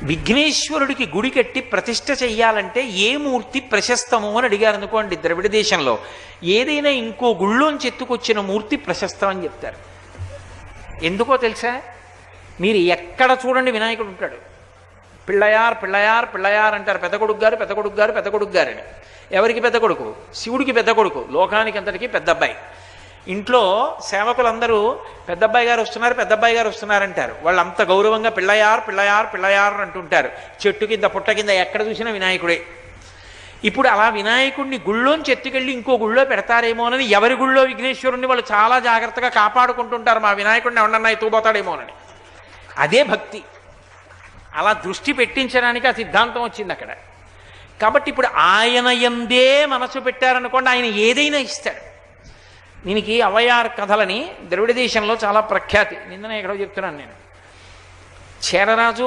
విఘ్నేశ్వరుడికి గుడి కట్టి ప్రతిష్ఠ చెయ్యాలంటే ఏ మూర్తి ప్రశస్తము అని అడిగారు అనుకోండి. ద్రవిడ దేశంలో ఏదైనా ఇంకో గుళ్ళోంచి ఎత్తుకొచ్చిన మూర్తి ప్రశస్తం అని చెప్తారు. ఎందుకో తెలుసా? మీరు ఎక్కడ చూడండి వినాయకుడు ఉంటాడు. పిళ్ళయార్ పిళ్ళయార్ పిళ్ళయార్ అంటారు. పెద్ద కొడుకు గారు పెద్ద కొడుకు గారు పెద్ద కొడుకు గారని. ఎవరికి పెద్ద కొడుకు? శివుడికి పెద్ద కొడుకు, లోకానికి అంతటికీ పెద్ద అబ్బాయి. ఇంట్లో సేవకులందరూ పెద్దబ్బాయి గారు వస్తున్నారు పెద్దబ్బాయి గారు వస్తున్నారంటారు. వాళ్ళు అంత గౌరవంగా పిళ్ళయార్ పిళ్ళయార్ పిళ్ళయార్ అంటుంటారు. చెట్టు కింద పుట్ట కింద ఎక్కడ చూసినా వినాయకుడే. ఇప్పుడు అలా వినాయకుడిని గుళ్ళోంచి ఎత్తుకెళ్ళి ఇంకో గుళ్ళో పెడతారేమోనని ఎవరి గుళ్ళో విఘ్నేశ్వరుణ్ణి వాళ్ళు చాలా జాగ్రత్తగా కాపాడుకుంటుంటారు. మా వినాయకుడిని ఎవరన్నా ఎత్తుకుపోతాడేమోనని. అదే భక్తి. అలా దృష్టి పెట్టించడానికి ఆ సిద్ధాంతం వచ్చింది అక్కడ. కాబట్టి ఇప్పుడు ఆయన యందే మనసు పెట్టారనుకోండి, ఆయన ఏదైనా ఇస్తాడు. దీనికి అవయార్ కథలని ద్రవిడ దేశంలో చాలా ప్రఖ్యాతి. నిన్ననే ఎక్కడో చెప్తున్నాను నేను. చేరరాజు